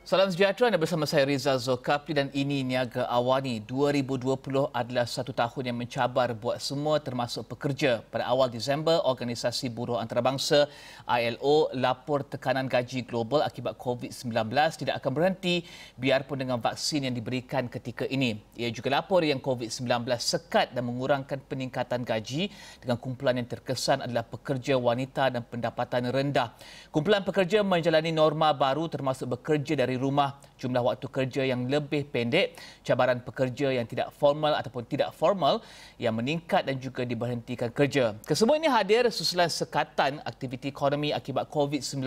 Salam sejahtera, anda bersama saya Rizal Zulkafli dan ini Niaga Awani. 2020 adalah satu tahun yang mencabar buat semua termasuk pekerja. Pada awal Disember, Organisasi Buruh Antarabangsa ILO lapor tekanan gaji global akibat COVID-19 tidak akan berhenti biarpun dengan vaksin yang diberikan ketika ini. Ia juga lapor yang COVID-19 sekat dan mengurangkan peningkatan gaji dengan kumpulan yang terkesan adalah pekerja wanita dan pendapatan rendah. Kumpulan pekerja menjalani norma baru termasuk bekerja dari rumah, jumlah waktu kerja yang lebih pendek, cabaran pekerja yang tidak formal ataupun tidak formal yang meningkat dan juga diberhentikan kerja. Kesemua ini hadir susulan sekatan aktiviti ekonomi akibat COVID-19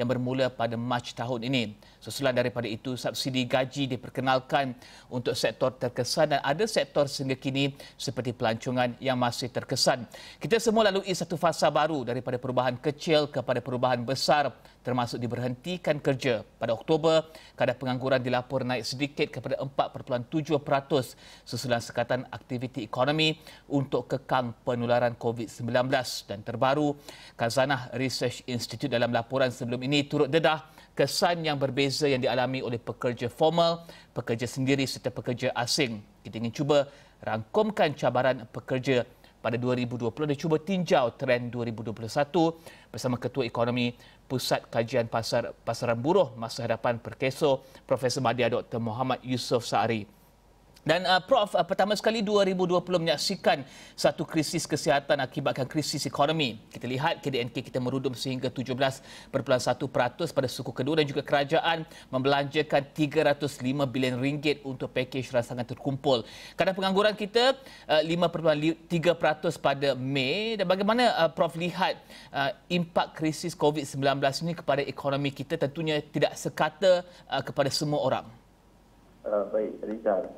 yang bermula pada Mac tahun ini. Susulan daripada itu, subsidi gaji diperkenalkan untuk sektor terkesan dan ada sektor sehingga kini seperti pelancongan yang masih terkesan. Kita semua lalui satu fasa baru daripada perubahan kecil kepada perubahan besar termasuk diberhentikan kerja. Pada Oktober, kadar pengangguran dilapor naik sedikit kepada 4.7% susulan sekatan aktiviti ekonomi untuk kekang penularan COVID-19. Dan terbaru, Khazanah Research Institute dalam laporan sebelum ini turut dedah kesan yang berbeza yang dialami oleh pekerja formal, pekerja sendiri serta pekerja asing. Kita ingin cuba rangkumkan cabaran pekerja pada 2020 dan cuba tinjau trend 2021 bersama Ketua Ekonomi Pusat Kajian Pasaran Buruh Masa Hadapan Perkeso Profesor Madya Dr. Muhammad Yusof Saari. Dan Prof, pertama sekali 2020 menyaksikan satu krisis kesihatan akibatkan krisis ekonomi. Kita lihat KDNK kita merudum sehingga 17.1% pada suku kedua dan juga kerajaan membelanjakan 305 bilion ringgit untuk pakej rangsangan terkumpul. Kadar pengangguran kita 5.3% pada Mei. Dan bagaimana Prof lihat impak krisis COVID-19 ini kepada ekonomi kita, tentunya tidak sekata kepada semua orang. Baik, Rizal.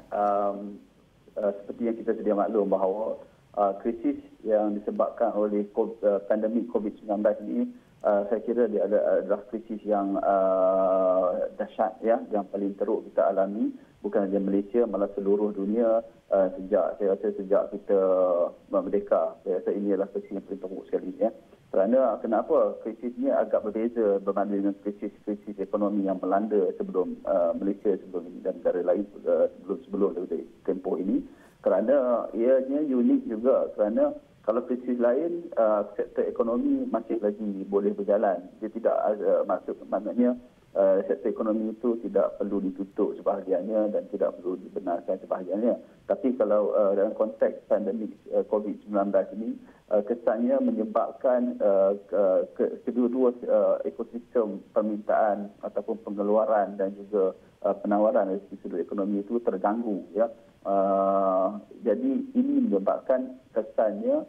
Seperti yang kita sedia maklum bahawa krisis yang disebabkan oleh pandemik COVID-19 ini, saya kira dia adalah krisis yang dahsyat, ya, yang paling teruk kita alami, bukan sahaja Malaysia, malah seluruh dunia saya rasa sejak kita merdeka. Saya rasa ini adalah krisis yang paling teruk sekali, ya. Kerana kenapa krisis ini agak berbeza berbanding dengan krisis ekonomi yang melanda sebelum Malaysia sebelum ini dan negara lain sebelum tempoh ini. Kerana ianya unik juga, kerana kalau krisis lain sektor ekonomi masih lagi boleh berjalan. Dia tidak maknanya sektor ekonomi itu tidak perlu ditutup sebahagiannya dan tidak perlu dibenarkan sebahagiannya. Tapi kalau dalam konteks pandemik COVID-19 ini, kesannya menyebabkan kedua-dua ekosistem permintaan ataupun pengeluaran dan juga penawaran dari sudut ekonomi itu terganggu, ya. Jadi ini menyebabkan kesannya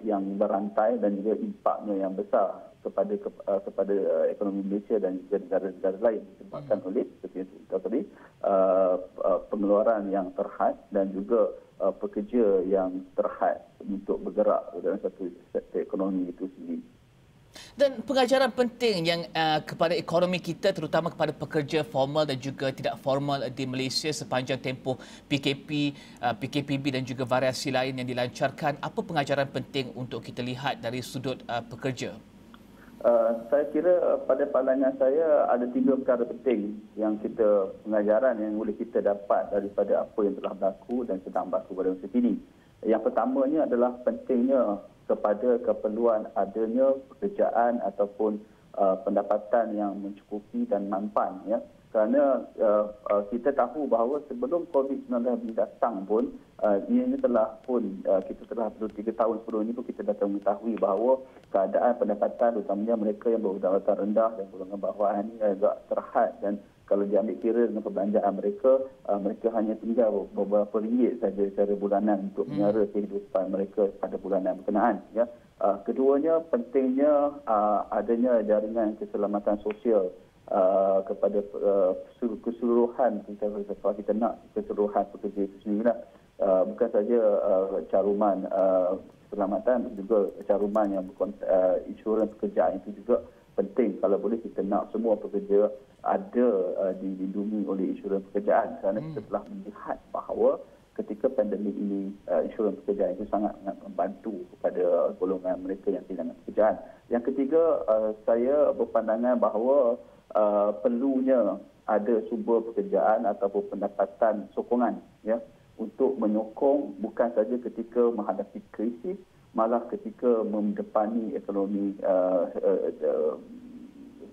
yang berantai dan juga impaknya yang besar kepada ekonomi Malaysia dan juga negara-negara lain disebabkan oleh seperti yang kita tadi pengeluaran yang terhad dan juga pekerja yang terhad untuk bergerak dalam satu sektor ekonomi itu sendiri. Dan pengajaran penting yang kepada ekonomi kita, terutama kepada pekerja formal dan juga tidak formal di Malaysia sepanjang tempoh PKP, PKPB dan juga variasi lain yang dilancarkan, apa pengajaran penting untuk kita lihat dari sudut pekerja? Saya kira pada pandangan saya ada 3 perkara penting yang pengajaran yang boleh kita dapat daripada apa yang telah berlaku dan sedang berlaku pada masa kini. Yang pertamanya adalah pentingnya kepada keperluan adanya pekerjaan ataupun pendapatan yang mencukupi dan mampan, ya. Kerana kita tahu bahawa sebelum COVID-19 datang pun ini telah pun kita telah 3 tahun sebelum ini pun kita dah mengetahui bahawa keadaan pendapatan terutamanya mereka yang berpendapatan rendah dan golongan bawahan ini agak terhad, dan kalau diambil kira dengan perbelanjaan mereka, mereka hanya tinggal beberapa ringgit saja secara bulanan untuk menyara kehidupan mereka pada bulanan berkenaan, ya. Keduanya, pentingnya adanya jaringan keselamatan sosial kepada keseluruhan kita nak keseluruhan pekerja itu sendirilah, bukan saja caruman keselamatan, juga caruman yang insurans pekerjaan itu juga penting. Kalau boleh kita nak semua pekerja ada dilindungi oleh insurans pekerjaan, kerana kita telah melihat bahawa ketika pandemik ini insurans pekerjaan itu sangat membantu kepada golongan mereka yang kehilangan pekerjaan. Yang ketiga, saya berpandangan bahawa perlunya ada sumber pekerjaan ataupun pendapatan sokongan ya untuk menyokong bukan saja ketika menghadapi krisis, malah ketika mendepani ekonomi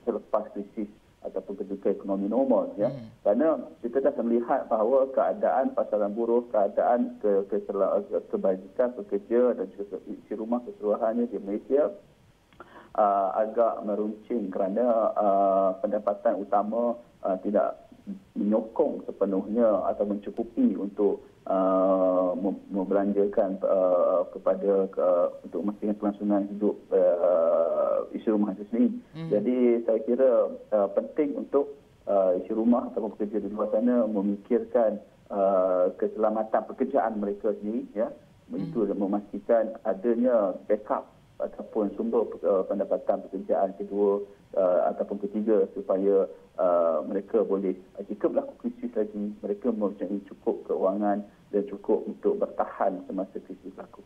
selepas krisis ataupun ketika ekonomi normal ya. Kerana kita dah melihat bahawa keadaan pasaran buruh, keadaan kebajikan pekerja dan juga isi rumah keseluruhannya di Malaysia agak meruncing kerana pendapatan utama tidak menyokong sepenuhnya atau mencukupi untuk membelanjakan kepada untuk memastikan kelangsungan hidup isi rumah itu sendiri. Jadi saya kira penting untuk isi rumah atau pekerja di luar sana memikirkan keselamatan pekerjaan mereka sendiri ya. Itu memastikan adanya backup ataupun sumber pendapatan pekerjaan kedua ataupun ketiga supaya mereka boleh jika berlaku krisis lagi mereka mempunyai cukup keuangan dan cukup untuk bertahan semasa krisis berlaku.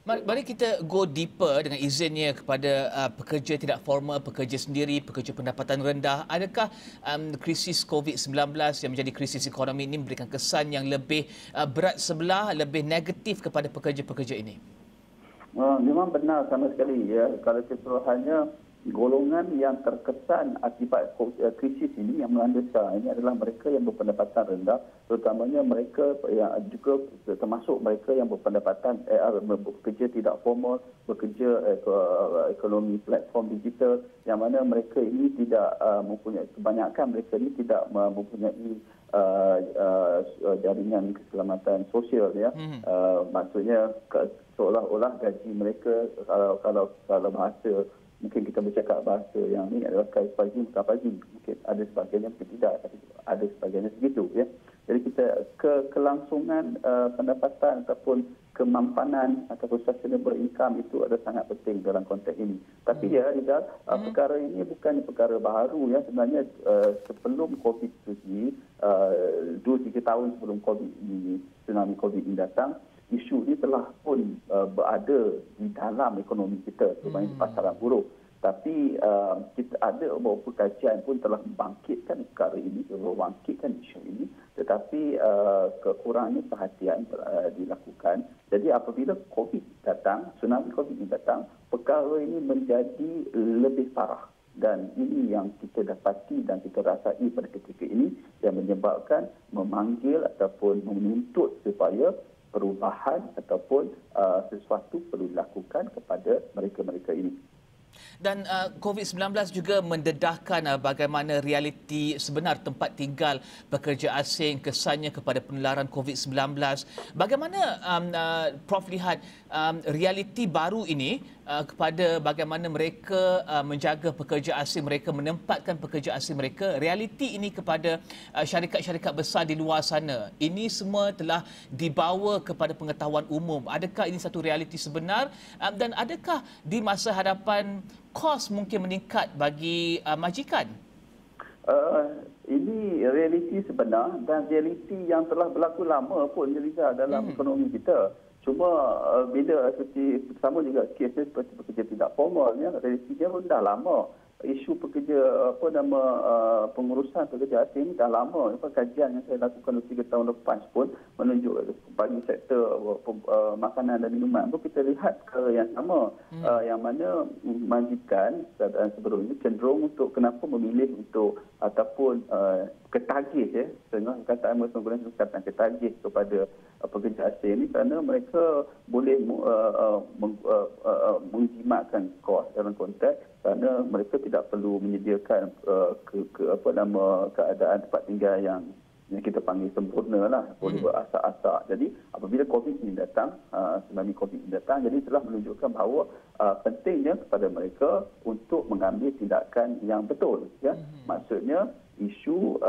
Mari kita go deeper dengan izinnya kepada pekerja tidak formal, pekerja sendiri, pekerja pendapatan rendah. Adakah krisis COVID-19 yang menjadi krisis ekonomi ini memberikan kesan yang lebih berat sebelah, lebih negatif kepada pekerja-pekerja ini? Memang benar sama sekali ya. Kalau keseluruhannya golongan yang terkesan akibat krisis ini yang melanda sekarang ini adalah mereka yang berpendapatan rendah, terutamanya mereka yang juga termasuk mereka yang berpendapatan bekerja tidak formal, bekerja ekonomi platform digital yang mana mereka ini tidak mempunyai, kebanyakan mereka ini tidak mempunyai jaringan keselamatan sosial ya. Maksudnya seolah-olah gaji mereka kalau bahasa mungkin kita bercakap bahasa yang ini adalah kais pagi bukan pagi, mungkin ada sebagainya mungkin tidak, tapi ada sebagainya begitu ya. Jadi kita kelangsungan pendapatan ataupun kemampanan ataupun sustainable income itu ada sangat penting dalam konteks ini. Tapi ya Rizal, perkara ini bukan perkara baru ya. Sebenarnya sebelum COVID itu sendiri 2-3 tahun sebelum COVID ini, tsunami COVID ini datang, isu ini telah pun berada di dalam ekonomi kita, terutama di pasaran buruh. Tapi kita ada beberapa kajian pun telah membangkitkan perkara ini, membangkitkan isu ini, tetapi kekurangan perhatian dilakukan. Jadi apabila COVID datang, tsunami COVID ini datang, perkara ini menjadi lebih parah. Dan ini yang kita dapati dan kita rasai pada ketika ini yang menyebabkan memanggil ataupun menuntut supaya perubahan ataupun sesuatu perlu dilakukan kepada mereka-mereka ini. Dan COVID-19 juga mendedahkan bagaimana realiti sebenar tempat tinggal pekerja asing, kesannya kepada penularan COVID-19. Bagaimana Prof lihat realiti baru ini kepada bagaimana mereka menjaga pekerja asing mereka, menempatkan pekerja asing mereka, realiti ini kepada syarikat-syarikat besar di luar sana. Ini semua telah dibawa kepada pengetahuan umum. Adakah ini satu realiti sebenar dan adakah di masa hadapan kos mungkin meningkat bagi majikan? Ini realiti sebenar dan realiti yang telah berlaku lama pun dalam ekonomi kita. Cuma bila seperti sama juga kesnya seperti pekerja tidak formal, realitinya pun dah lama. Isu pekerja pengurusan pekerja asing dah lama. Kajian yang saya lakukan 3 tahun lepas pun menunjuk bagi sektor makanan dan minuman pun kita lihat yang sama, yang mana majikan sebelum ini cenderung untuk kenapa memilih untuk ataupun ketagih ya, setengah kataan mereka menggunakan kataan ketagih kepada pekerja asing ini kerana mereka boleh mengjimatkan kos dalam konteks kerana mereka tidak perlu menyediakan keadaan tempat tinggal yang kita panggil sempurna lah, boleh berasak-asak. Jadi apabila COVID ini datang, tsunami COVID ini datang, jadi telah menunjukkan bahawa pentingnya kepada mereka untuk mengambil tindakan yang betul. Ya. Maksudnya isu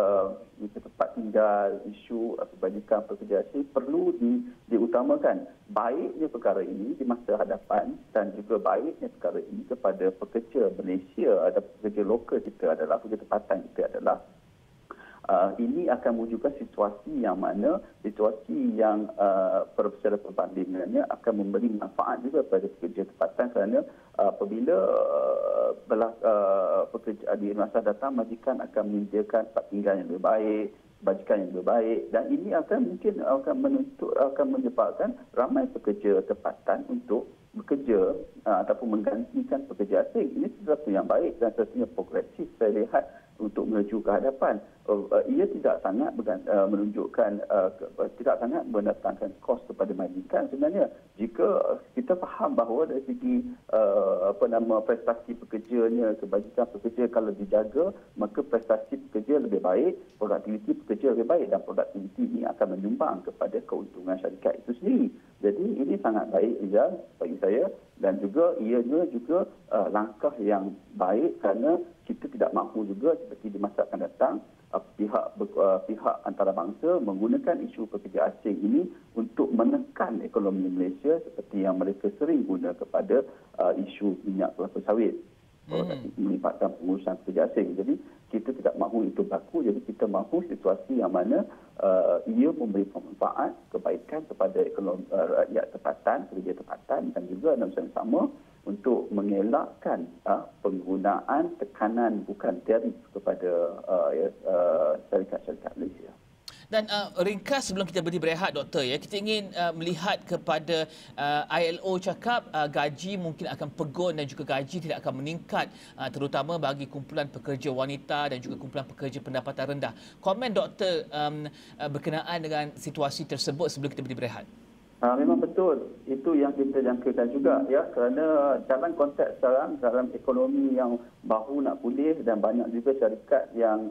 tempat tinggal, isu kebajikan pekerja asing perlu diutamakan. Baiknya perkara ini di masa hadapan dan juga baiknya perkara ini kepada pekerja Malaysia, ada pekerja lokal kita adalah, pekerja tempatan kita adalah ini akan mewujudkan situasi yang mana secara perbandingannya akan memberi manfaat juga kepada pekerja tempatan, kerana apabila pekerja di masa datang majikan akan menyediakan tempat tinggal yang lebih baik, bajikan yang lebih baik, dan ini akan menyebabkan ramai pekerja tempatan untuk bekerja ataupun menggantikan pekerja asing. Ini sesuatu yang baik dan sesuatu yang progresif saya lihat untuk menuju ke hadapan. Ia tidak sangat menunjukkan, tidak sangat mendatangkan kos kepada majikan sebenarnya. Jika kita faham bahawa dari segi prestasi pekerjanya, kebajikan pekerja kalau dijaga, maka prestasi pekerja lebih baik, produktiviti pekerja lebih baik, dan produktiviti ini akan menyumbang kepada keuntungan syarikat itu sendiri. Jadi ini sangat baik, Rizal, bagi saya, dan juga ianya juga langkah yang baik kerana kita tidak mahu juga seperti di masa akan datang pihak antarabangsa menggunakan isu pekerja asing ini untuk menekan ekonomi Malaysia seperti yang mereka sering guna kepada isu minyak kelapa sawit. Melibatkan pengurusan pekerja asing. Jadi kita tidak mahu itu berlaku. Jadi kita mahu situasi yang mana ia memberi manfaat, kebaikan kepada ekonomi rakyat tempatan, pekerja tempatan, dan juga dalam masa yang sama untuk mengelakkan penggunaan tekanan bukan tarif kepada syarikat-syarikat Malaysia. Dan ringkas sebelum kita beri berehat, Doktor, ya, kita ingin melihat kepada ILO cakap gaji mungkin akan pegon dan juga gaji tidak akan meningkat, terutama bagi kumpulan pekerja wanita dan juga kumpulan pekerja pendapatan rendah. Komen Doktor berkenaan dengan situasi tersebut sebelum kita beri berehat. Memang betul. Itu yang kita jangkakan juga, ya, kerana dalam konteks sekarang, dalam ekonomi yang baru nak pulih dan banyak juga syarikat yang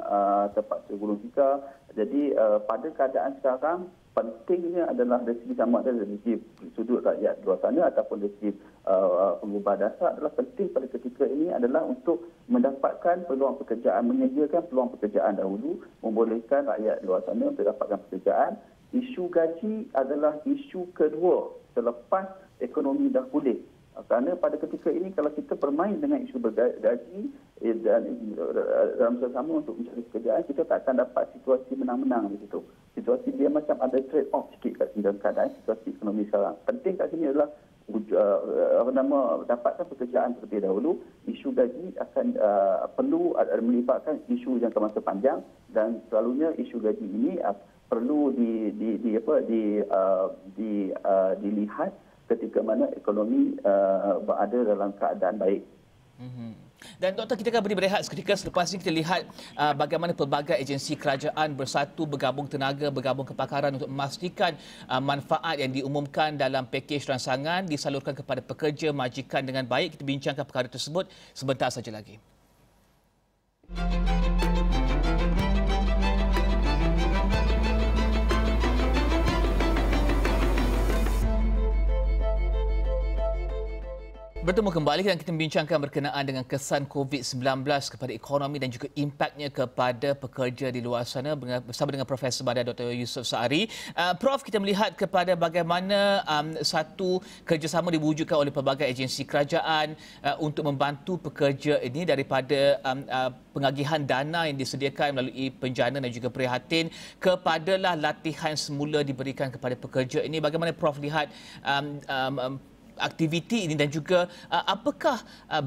terpaksa gulung tikar. Jadi pada keadaan sekarang, pentingnya adalah dari segi sama ada dari segi sudut rakyat luar sana ataupun dari segi pengubah dasar, adalah penting pada ketika ini adalah untuk mendapatkan peluang pekerjaan, menyediakan peluang pekerjaan dahulu, membolehkan rakyat luar sana untuk dapatkan pekerjaan. Isu gaji adalah isu kedua selepas ekonomi dah pulih. Kerana pada ketika ini kalau kita bermain dengan isu gaji dan dalam sama untuk mencari pekerjaan, kita tak akan dapat situasi menang-menang di situ. Situasi dia macam ada trade off sikit kat sini dalam keadaan situasi ekonomi sekarang. Penting kat sini adalah dapatkan pekerjaan terlebih dahulu. Isu gaji akan perlu melibatkan isu jangka masa panjang, dan selalunya isu gaji ini perlu dilihat ketika mana ekonomi berada dalam keadaan baik. Dan Doktor, kita akan beri berehat seketika. Selepas ini kita lihat bagaimana pelbagai agensi kerajaan bersatu, bergabung tenaga, bergabung kepakaran untuk memastikan manfaat yang diumumkan dalam pakej rancangan disalurkan kepada pekerja majikan dengan baik. Kita bincangkan perkara tersebut sebentar saja lagi. Bertemu kembali dan kita membincangkan berkenaan dengan kesan COVID-19 kepada ekonomi dan juga impaknya kepada pekerja di luar sana bersama dengan Profesor Badar Dr. Yusof Saari. Prof, kita melihat kepada bagaimana satu kerjasama diwujudkan oleh pelbagai agensi kerajaan untuk membantu pekerja ini daripada pengagihan dana yang disediakan melalui penjana dan juga prihatin kepadalah latihan semula diberikan kepada pekerja ini. Bagaimana Prof lihat aktiviti ini dan juga apakah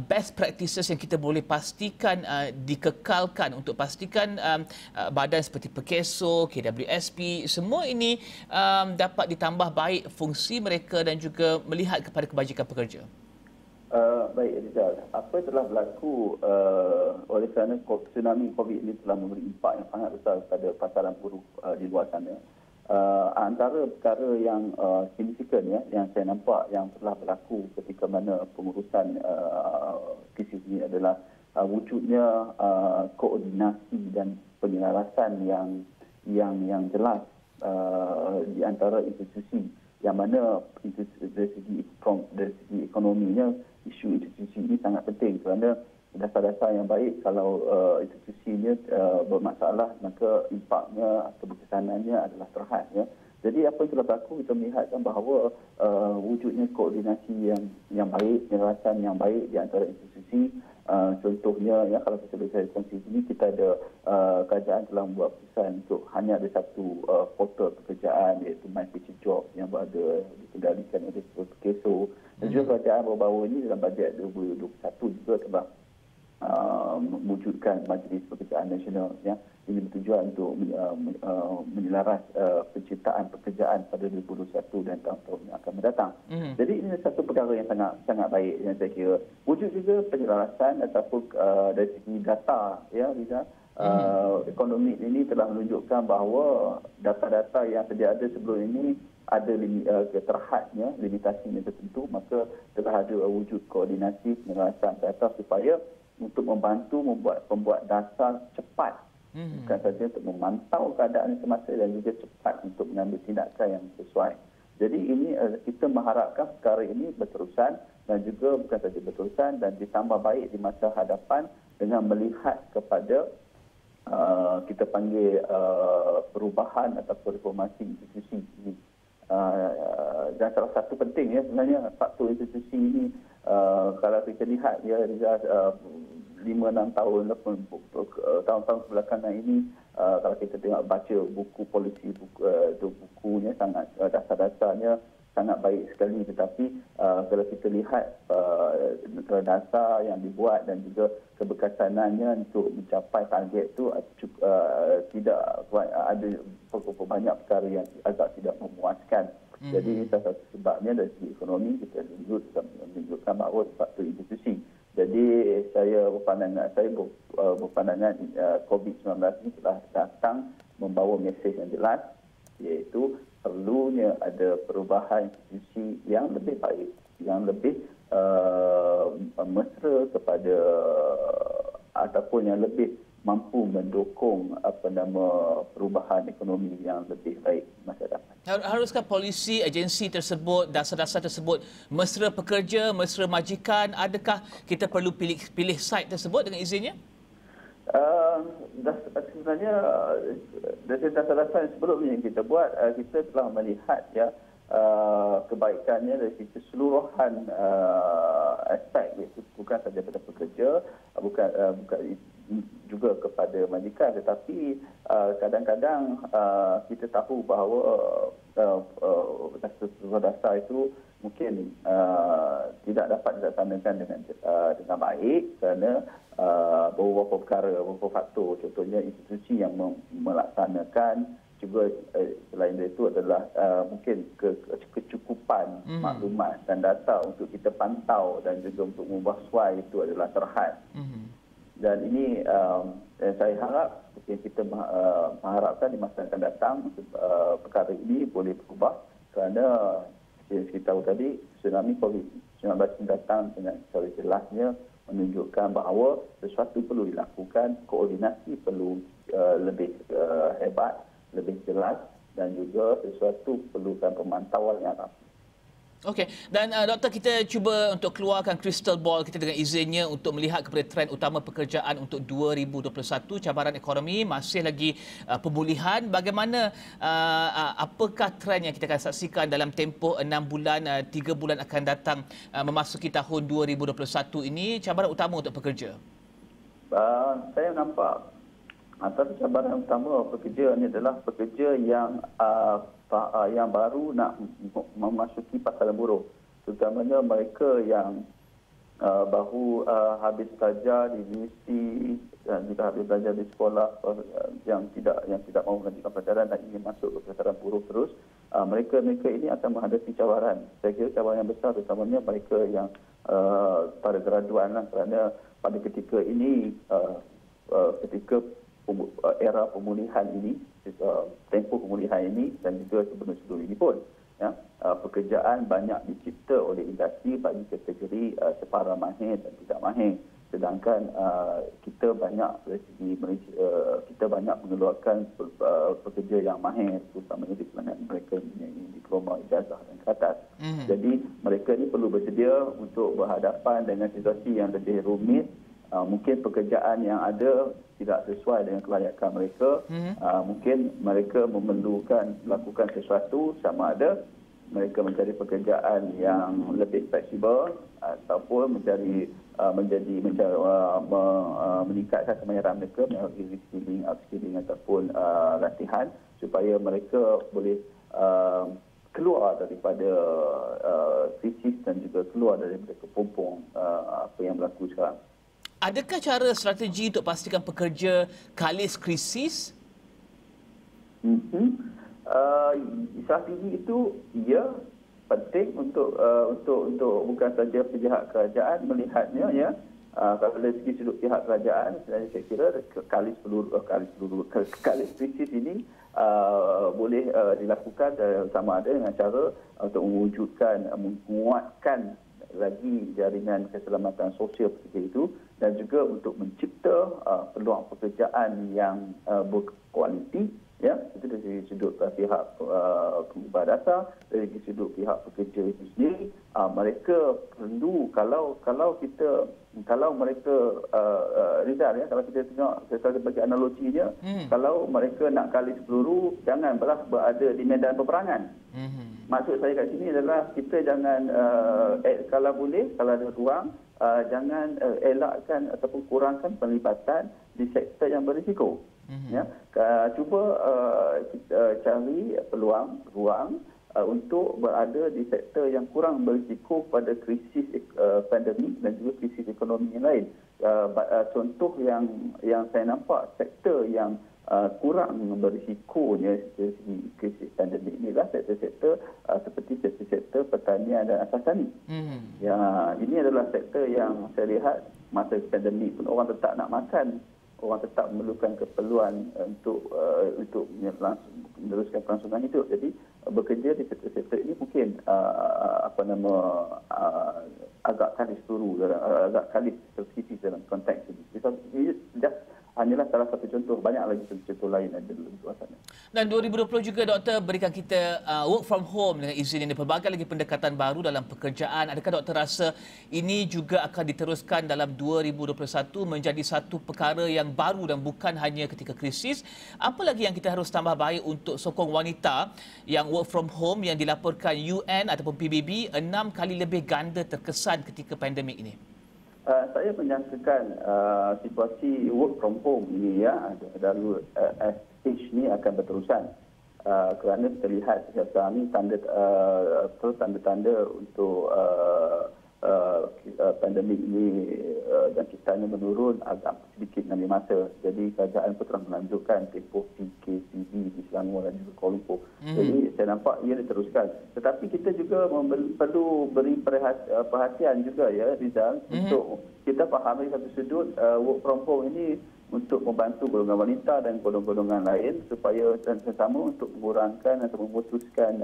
best practices yang kita boleh pastikan dikekalkan untuk pastikan badan seperti PEKESO, KWSP, semua ini dapat ditambah baik fungsi mereka dan juga melihat kepada kebajikan pekerja? Baik, Rizal. Apa yang telah berlaku oleh kerana tsunami COVID ini telah memberi impak yang sangat besar kepada pasaran buruh di luar sana. Antara perkara yang signifikan, ya, yang saya nampak yang telah berlaku ketika mana pengurusan krisis ini adalah wujudnya koordinasi dan penyelarasan yang jelas di antara institusi, yang mana dari segi ekonominya isu institusi ini sangat penting kerana dasar-dasar yang baik kalau institusinya bermasalah, maka impaknya atau kesanannya adalah terhad. Ya. Jadi apa yang telah berlaku, kita melihatkan bahawa wujudnya koordinasi yang baik, penyelarasan yang baik di antara institusi Contohnya, ya, kalau kita bisa kongsi sini, kita ada kerajaan telah membuat keputusan untuk hanya ada satu portal pekerjaan, iaitu My Future Job, yang berada dikendalikan oleh KESO. Dan juga kerajaan baru-baru ini dalam bajet 2021 juga telah mewujudkan Majlis Pekerjaan Nasional, ya. Ini bertujuan untuk menyelaras penciptaan pekerjaan pada 2021 dan tahun-tahun yang akan mendatang. Jadi ini satu perkara yang sangat baik yang saya kira. Wujud juga penyelarasan ataupun dari segi data, ya, Riza. Ekonomi ini telah menunjukkan bahawa data-data yang sedia ada sebelum ini ada keterhadnya, limitasinya tertentu, maka telah ada wujud koordinasi penyelarasan data supaya untuk membantu membuat data cepat, bukan saja untuk memantau keadaan semasa dan juga cepat untuk mengambil tindakan yang sesuai. Jadi ini kita mengharapkan perkara ini berterusan dan juga bukan saja berterusan dan ditambah baik di masa hadapan dengan melihat kepada kita panggil perubahan atau reformasi institusi ini. Dan salah satu penting, ya, sebenarnya faktor institusi ini, kalau kita lihat, ya, 5-6 tahun tahun-tahun kebelakangan ini, kalau kita tengok baca buku polisi, bukunya sangat dasar-dasarnya sangat baik sekali, tetapi kalau kita lihat data yang dibuat dan juga keberkesanannya untuk mencapai target itu tidak ada banyak perkara yang agak tidak memuaskan. Jadi salah satu sebabnya dari segi ekonomi kita menunjukkan bahawa faktor institusi. Jadi saya berpandangan COVID-19 ini telah datang membawa mesej yang jelas, iaitu perlunya ada perubahan institusi yang lebih baik, yang lebih mesra kepada ataupun yang lebih mampu mendukung perubahan ekonomi yang lebih baik masa depan. Haruskah polisi, agensi tersebut, dasar-dasar tersebut mesra pekerja, mesra majikan? Adakah kita perlu pilih site tersebut dengan izinnya? Sebenarnya dari dasar-dasar yang sebelumnya yang kita buat, kita telah melihat, ya, kebaikannya dari sisi keseluruhan aspek, iaitu bukan sahaja pada pekerja, bukan juga kepada majikan, tetapi kadang-kadang kita tahu bahawa dasar itu mungkin tidak dapat dilaksanakan dengan baik kerana beberapa perkara, beberapa faktor. Contohnya institusi yang melaksanakan, juga selain itu adalah mungkin kecukupan maklumat dan data untuk kita pantau dan juga untuk mengubah suai itu adalah terhad. Dan ini saya harap, kita mengharapkan di masa akan datang perkara ini boleh berubah, kerana seperti kita tahu tadi, tsunami COVID-19 datang dengan secara jelasnya menunjukkan bahawa sesuatu perlu dilakukan, koordinasi perlu lebih hebat, lebih jelas, dan juga sesuatu perlukan pemantauan yang rapi. Okey, dan doktor, kita cuba untuk keluarkan crystal ball kita dengan izinnya untuk melihat kepada trend utama pekerjaan untuk 2021. Cabaran ekonomi masih lagi pemulihan. Bagaimana, apakah trend yang kita akan saksikan dalam tempoh 6 bulan, 3 bulan akan datang memasuki tahun 2021 ini? Cabaran utama untuk pekerja. Saya nampak antara cabaran utama pekerja ini adalah pekerja yang baru nak memasuki pasaran buruh, terutamanya mereka yang baru habis belajar di universiti dan juga habis belajar di sekolah, yang tidak mahu melanjutkan pelajaran dan ingin masuk ke pasaran buruh terus. Mereka ini akan menghadapi cabaran. Saya kira cabaran yang besar terutamanya mereka yang pada graduan, kerana pada ketika ini, ketika era pemulihan ini, tempoh pemulihan ini dan juga sebelum ini pun, ya, pekerjaan banyak dicipta oleh industri bagi kategori separa mahir dan tidak mahir. Sedangkan kita banyak mengeluarkan pekerja yang mahir, terutamanya di kalangan mereka yang diploma, ijazah dan ke atas. Jadi mereka ini perlu bersedia untuk berhadapan dengan situasi yang lebih rumit. Mungkin pekerjaan yang ada tidak sesuai dengan kelayakan mereka. Mungkin mereka memerlukan melakukan sesuatu, sama ada mereka mencari pekerjaan yang lebih fleksibel ataupun meningkatkan kemahiran mereka melalui reskilling, upskilling ataupun latihan supaya mereka boleh keluar daripada krisis dan juga keluar daripada kepompong apa yang berlaku sekarang. Adakah cara strategi untuk pastikan pekerja kalis krisis? Strategi itu penting untuk bukan saja pihak kerajaan melihatnya ya. Kalau dari segi sudut pihak kerajaan, saya kira kalis krisis ini boleh dilakukan sama ada dengan cara untuk menguatkan lagi jaringan keselamatan sosial pekerja itu dan juga untuk mencipta peluang pekerjaan yang berkualiti, ya, itu dari sudut pihak pengubah dasar, dari sudut pihak pekerja itu sendiri. Mereka perlu kalau mereka Rizal, ya, kalau kita tengok saya bagi analoginya, kalau mereka nak kalis peluru, janganlah berada di medan peperangan. Maksud saya kat sini adalah kita jangan kalau boleh, kalau ada ruang, jangan elakkan ataupun kurangkan pelibatan di sektor yang berisiko. Ya, cuba kita cari peluang ruang untuk berada di sektor yang kurang berisiko pada krisis pandemik dan juga krisis ekonomi yang lain. Contoh yang saya nampak sektor yang kurang berisikonya dari segi krisis pandemik inilah sektor-sektor seperti sektor pertanian dan asas tani. Ya, ini adalah sektor yang saya lihat masa pandemik pun orang tetap nak makan, orang tetap memerlukan keperluan untuk meneruskan kelangsungan hidup. Jadi bekerja di sektor-sektor ini mungkin agak kalis peluru, agak kalis sensitif dalam konteks ini. Ini hanyalah salah satu contoh, banyak lagi contoh lain ada dalam suasana. Dan 2020 juga doktor berikan kita work from home dengan izin ini, pelbagai lagi pendekatan baru dalam pekerjaan. Adakah doktor rasa ini juga akan diteruskan dalam 2021 menjadi satu perkara yang baru dan bukan hanya ketika krisis? Apa lagi yang kita harus tambah baik untuk sokong wanita yang work from home yang dilaporkan UN ataupun PBB 6 kali lebih ganda terkesan ketika pandemik ini? Saya menyangkakan situasi work from home ini, ya, dalam stage ini akan berterusan kerana kita lihat sekarang ini tanda-tanda untuk pandemik ini dan kisahnya menurun agak sedikit mengambil masa. Jadi kerajaan pun telah melanjutkan tempoh PKPB di Selangor dan juga Kuala Lumpur. Jadi saya nampak ia diteruskan. Tetapi kita juga perlu beri perhatian juga, ya, Rizal, untuk kita faham dari satu sudut work from home ini untuk membantu golongan wanita dan golongan-golongan lain supaya sama untuk mengurangkan atau memutuskan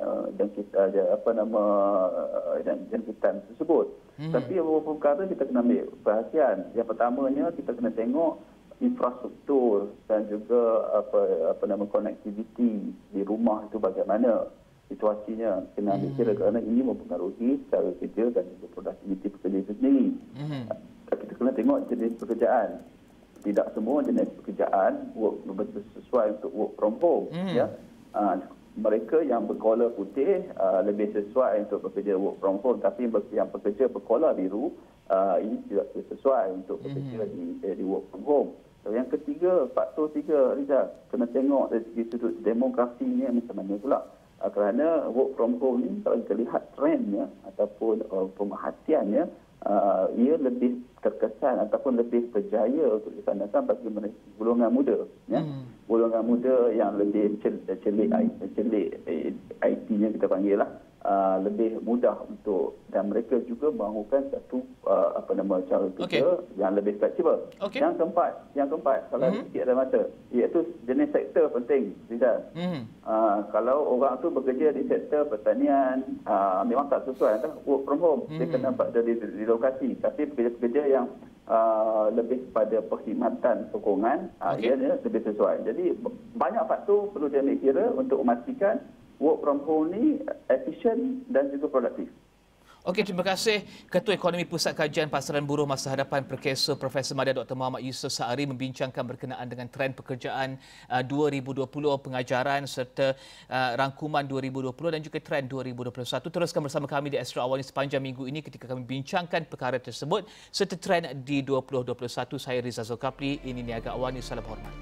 jangkitan tersebut. Tapi beberapa perkara kita kena ambil perhatian. Yang pertamanya kita kena tengok infrastruktur dan juga konektiviti di rumah itu bagaimana situasinya, kena ambil kira kerana ini mempengaruhi cara kerja dan juga produktiviti pekerja itu sendiri. Kita kena tengok jenis pekerjaan. Tidak semua jenis pekerjaan sesuai untuk work from home. Ya. Mereka yang berkola putih lebih sesuai untuk bekerja work from home, tapi yang bekerja berkola biru ini tidak sesuai untuk bekerja di work from home. Yang ketiga, faktor tiga, Rizal, kena tengok dari segi sudut demografinya macam mana pula. Kerana work from home ni kalau kita lihat trendnya ataupun pemerhatiannya, ia lebih terkesan ataupun lebih berjaya untuk disandarkan bagi golongan muda, ya. Golongan muda yang lebih celik IT-nya kita panggil lah, lebih mudah untuk, dan mereka juga mahukan satu cara kerja yang lebih fleksibel. Yang keempat kalau sikit ada masa, iaitu jenis sektor penting, Rizal. Kalau orang tu bekerja di sektor pertanian, memang tak sesuai work from home, dia kena berada di lokasi. Tapi pekerja-pekerja yang lebih pada perkhidmatan sokongan, ia lebih sesuai. Jadi banyak faktor perlu diambil kira untuk memastikan work from home ni efisien dan juga produktif. Okey, terima kasih Ketua Ekonomi Pusat Kajian Pasaran Buruh Masa Hadapan Profesor Madya Dr. Muhammad Yusof Saari membincangkan berkenaan dengan trend pekerjaan 2020 pengajaran serta rangkuman 2020 dan juga trend 2021. Teruskan bersama kami di Astro Awani sepanjang minggu ini ketika kami bincangkan perkara tersebut serta trend di 2021. Saya Rizal Zulkafli, ini Niaga Awani, salam hormat.